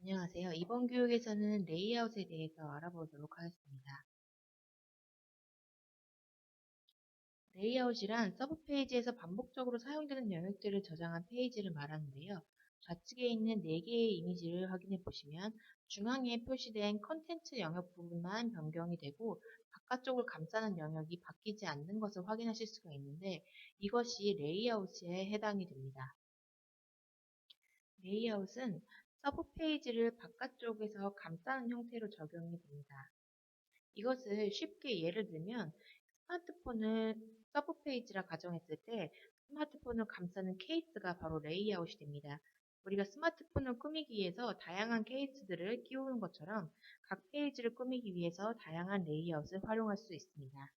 안녕하세요. 이번 교육에서는 레이아웃에 대해서 알아보도록 하겠습니다. 레이아웃이란 서브 페이지에서 반복적으로 사용되는 영역들을 저장한 페이지를 말하는데요. 좌측에 있는 4개의 이미지를 확인해 보시면 중앙에 표시된 컨텐츠 영역 부분만 변경이 되고 바깥쪽을 감싸는 영역이 바뀌지 않는 것을 확인하실 수가 있는데 이것이 레이아웃에 해당이 됩니다. 레이아웃은 서브 페이지를 바깥쪽에서 감싸는 형태로 적용이 됩니다. 이것을 쉽게 예를 들면 스마트폰을 서브 페이지라 가정했을 때 스마트폰을 감싸는 케이스가 바로 레이아웃이 됩니다. 우리가 스마트폰을 꾸미기 위해서 다양한 케이스들을 끼우는 것처럼 각 페이지를 꾸미기 위해서 다양한 레이아웃을 활용할 수 있습니다.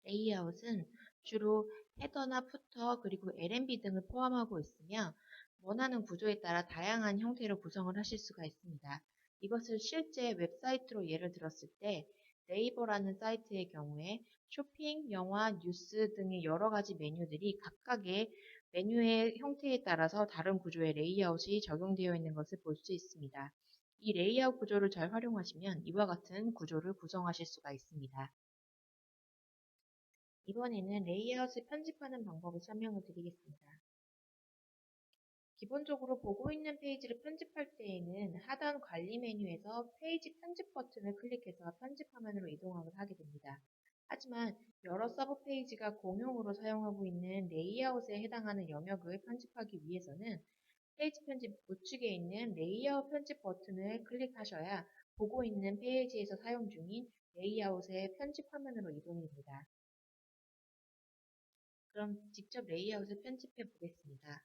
레이아웃은 주로 헤더나 푸터 그리고 LNB 등을 포함하고 있으며 원하는 구조에 따라 다양한 형태로 구성을 하실 수가 있습니다. 이것을 실제 웹사이트로 예를 들었을 때 네이버라는 사이트의 경우에 쇼핑, 영화, 뉴스 등의 여러 가지 메뉴들이 각각의 메뉴의 형태에 따라서 다른 구조의 레이아웃이 적용되어 있는 것을 볼 수 있습니다. 이 레이아웃 구조를 잘 활용하시면 이와 같은 구조를 구성하실 수가 있습니다. 이번에는 레이아웃을 편집하는 방법을 설명을 드리겠습니다. 기본적으로 보고 있는 페이지를 편집할 때에는 하단 관리 메뉴에서 페이지 편집 버튼을 클릭해서 편집 화면으로 이동을 하게 됩니다. 하지만 여러 서브 페이지가 공용으로 사용하고 있는 레이아웃에 해당하는 영역을 편집하기 위해서는 페이지 편집 우측에 있는 레이아웃 편집 버튼을 클릭하셔야 보고 있는 페이지에서 사용 중인 레이아웃의 편집 화면으로 이동이 됩니다. 그럼 직접 레이아웃을 편집해 보겠습니다.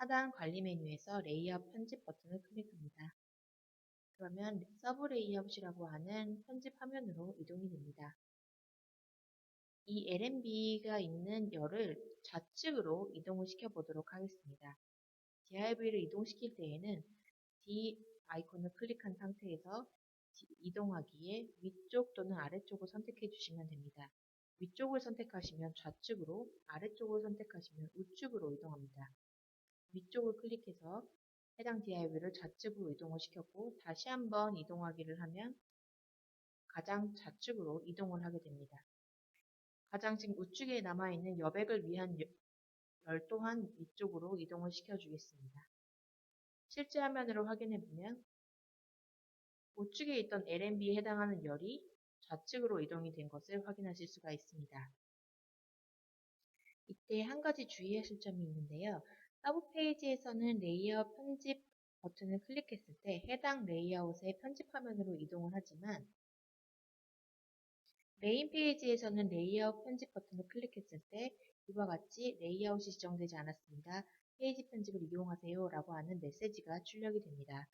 하단 관리 메뉴에서 레이아웃 편집 버튼을 클릭합니다. 그러면 서브 레이아웃이라고 하는 편집 화면으로 이동이 됩니다. 이 LNB가 있는 열을 좌측으로 이동을 시켜 보도록 하겠습니다. DIV를 이동시킬 때에는 D 아이콘을 클릭한 상태에서 이동하기에 위쪽 또는 아래쪽을 선택해 주시면 됩니다. 위쪽을 선택하시면 좌측으로, 아래쪽을 선택하시면 우측으로 이동합니다. 위쪽을 클릭해서 해당 DIV를 좌측으로 이동을 시켰고 다시 한번 이동하기를 하면 가장 좌측으로 이동을 하게 됩니다. 가장 지금 우측에 남아있는 여백을 위한 열 또한 위쪽으로 이동을 시켜주겠습니다. 실제 화면으로 확인해보면 우측에 있던 LNB에 해당하는 열이 좌측으로 이동이 된 것을 확인하실 수가 있습니다. 이때 한 가지 주의하실 점이 있는데요. 서브 페이지에서는 레이아웃 편집 버튼을 클릭했을 때 해당 레이아웃의 편집 화면으로 이동을 하지만 메인 페이지에서는 레이아웃 편집 버튼을 클릭했을 때 이와 같이 레이아웃이 지정되지 않았습니다. 페이지 편집을 이용하세요 라고 하는 메시지가 출력이 됩니다.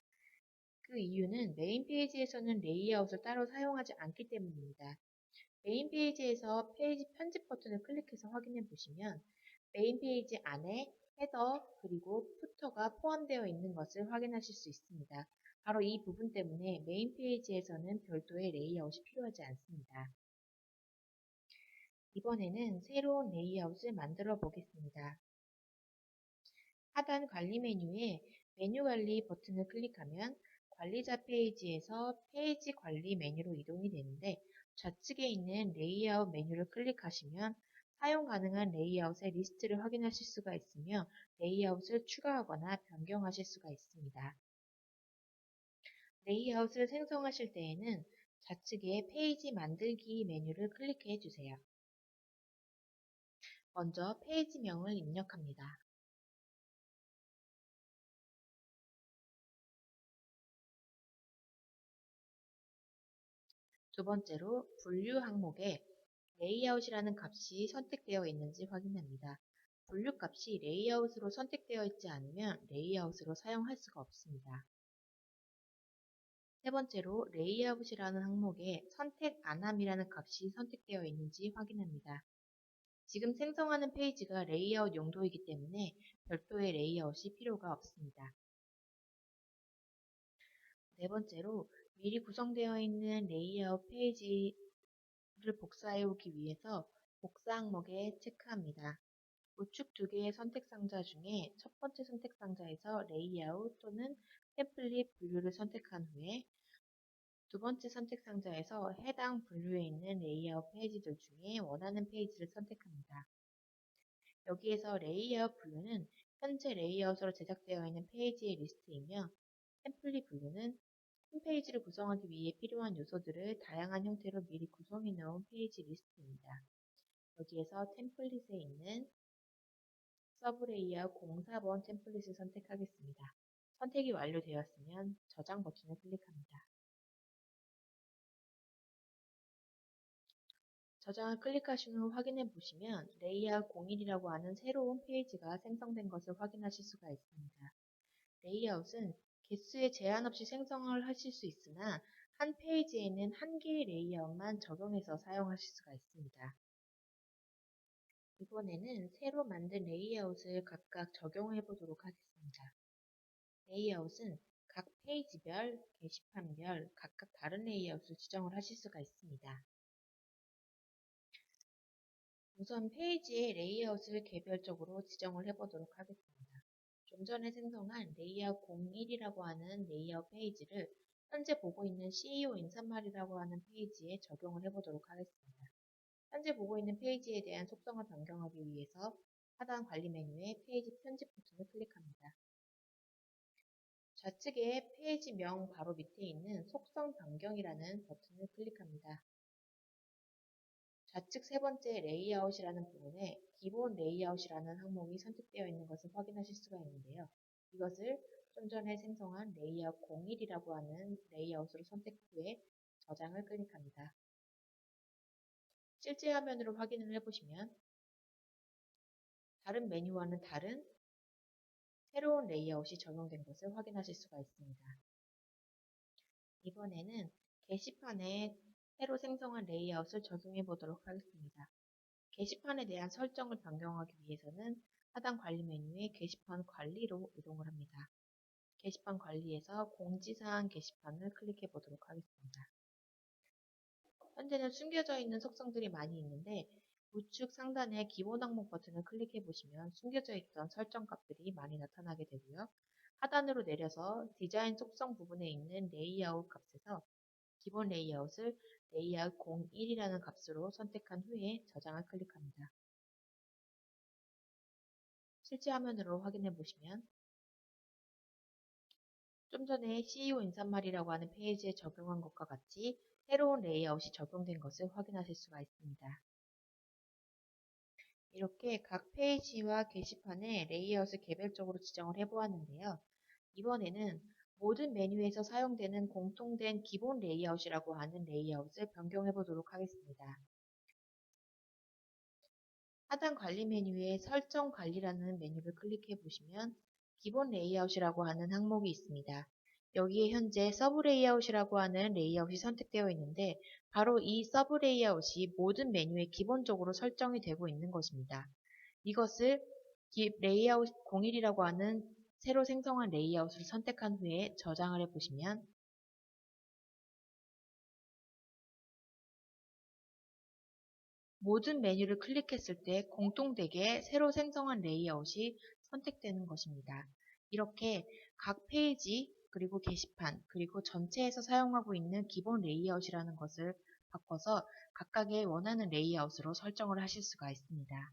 그 이유는 메인 페이지에서는 레이아웃을 따로 사용하지 않기 때문입니다. 메인 페이지에서 페이지 편집 버튼을 클릭해서 확인해 보시면 메인 페이지 안에 헤더 그리고 푸터가 포함되어 있는 것을 확인하실 수 있습니다. 바로 이 부분 때문에 메인 페이지에서는 별도의 레이아웃이 필요하지 않습니다. 이번에는 새로운 레이아웃을 만들어 보겠습니다. 하단 관리 메뉴에 메뉴 관리 버튼을 클릭하면 관리자 페이지에서 페이지 관리 메뉴로 이동이 되는데 좌측에 있는 레이아웃 메뉴를 클릭하시면 사용 가능한 레이아웃의 리스트를 확인하실 수가 있으며 레이아웃을 추가하거나 변경하실 수가 있습니다. 레이아웃을 생성하실 때에는 좌측에 페이지 만들기 메뉴를 클릭해 주세요. 먼저 페이지명을 입력합니다. 두 번째로 분류 항목에 레이아웃이라는 값이 선택되어 있는지 확인합니다. 분류 값이 레이아웃으로 선택되어 있지 않으면 레이아웃으로 사용할 수가 없습니다. 세 번째로 레이아웃이라는 항목에 선택 안함이라는 값이 선택되어 있는지 확인합니다. 지금 생성하는 페이지가 레이아웃 용도이기 때문에 별도의 레이아웃이 필요가 없습니다. 네 번째로 미리 구성되어 있는 레이아웃 페이지를 복사해 오기 위해서 복사 항목에 체크합니다. 우측 두 개의 선택 상자 중에 첫 번째 선택 상자에서 레이아웃 또는 템플릿 분류를 선택한 후에 두 번째 선택 상자에서 해당 분류에 있는 레이아웃 페이지들 중에 원하는 페이지를 선택합니다. 여기에서 레이아웃 분류는 현재 레이아웃으로 제작되어 있는 페이지의 리스트이며 템플릿 분류는 홈페이지를 구성하기 위해 필요한 요소들을 다양한 형태로 미리 구성해 놓은 페이지 리스트입니다. 여기에서 템플릿에 있는 서브 레이아웃 04번 템플릿을 선택하겠습니다. 선택이 완료되었으면 저장 버튼을 클릭합니다. 저장을 클릭하신 후 확인해 보시면 레이아웃 01이라고 하는 새로운 페이지가 생성된 것을 확인하실 수가 있습니다. 레이아웃은 개수에 제한 없이 생성을 하실 수 있으나 한 페이지에는 한 개의 레이아웃만 적용해서 사용하실 수가 있습니다. 이번에는 새로 만든 레이아웃을 각각 적용해 보도록 하겠습니다. 레이아웃은 각 페이지별, 게시판별 각각 다른 레이아웃을 지정을 하실 수가 있습니다. 우선 페이지의 레이아웃을 개별적으로 지정을 해보도록 하겠습니다. 좀 전에 생성한 레이아웃 01이라고 하는 레이아웃 페이지를 현재 보고 있는 CEO 인사말이라고 하는 페이지에 적용을 해보도록 하겠습니다. 현재 보고 있는 페이지에 대한 속성을 변경하기 위해서 하단 관리 메뉴에 페이지 편집 버튼을 클릭합니다. 좌측에 페이지명 바로 밑에 있는 속성 변경이라는 버튼을 클릭합니다. 좌측 세 번째 레이아웃이라는 부분에 기본 레이아웃이라는 항목이 선택되어 있는 것을 확인하실 수가 있는데요. 이것을 좀 전에 생성한 레이아웃 01이라고 하는 레이아웃으로 선택 후에 저장을 클릭합니다. 실제 화면으로 확인을 해보시면 다른 메뉴와는 다른 새로운 레이아웃이 적용된 것을 확인하실 수가 있습니다. 이번에는 게시판에 새로 생성한 레이아웃을 적용해 보도록 하겠습니다. 게시판에 대한 설정을 변경하기 위해서는 하단 관리 메뉴에 게시판 관리로 이동을 합니다. 게시판 관리에서 공지사항 게시판을 클릭해 보도록 하겠습니다. 현재는 숨겨져 있는 속성들이 많이 있는데 우측 상단의 기본 항목 버튼을 클릭해 보시면 숨겨져 있던 설정 값들이 많이 나타나게 되고요. 하단으로 내려서 디자인 속성 부분에 있는 레이아웃 값에서 기본 레이아웃을 레이아웃 01이라는 값으로 선택한 후에 저장을 클릭합니다. 실제 화면으로 확인해 보시면 좀 전에 CEO 인사말이라고 하는 페이지에 적용한 것과 같이 새로운 레이아웃이 적용된 것을 확인하실 수가 있습니다. 이렇게 각 페이지와 게시판의 레이아웃을 개별적으로 지정을 해보았는데요. 이번에는 모든 메뉴에서 사용되는 공통된 기본 레이아웃이라고 하는 레이아웃을 변경해 보도록 하겠습니다. 하단 관리 메뉴에 설정 관리라는 메뉴를 클릭해 보시면 기본 레이아웃이라고 하는 항목이 있습니다. 여기에 현재 서브 레이아웃이라고 하는 레이아웃이 선택되어 있는데 바로 이 서브 레이아웃이 모든 메뉴에 기본적으로 설정이 되고 있는 것입니다. 이것을 레이아웃 01이라고 하는 새로 생성한 레이아웃을 선택한 후에 저장을 해보시면 모든 메뉴를 클릭했을 때 공통되게 새로 생성한 레이아웃이 선택되는 것입니다. 이렇게 각 페이지, 그리고 게시판, 그리고 전체에서 사용하고 있는 기본 레이아웃이라는 것을 바꿔서 각각의 원하는 레이아웃으로 설정을 하실 수가 있습니다.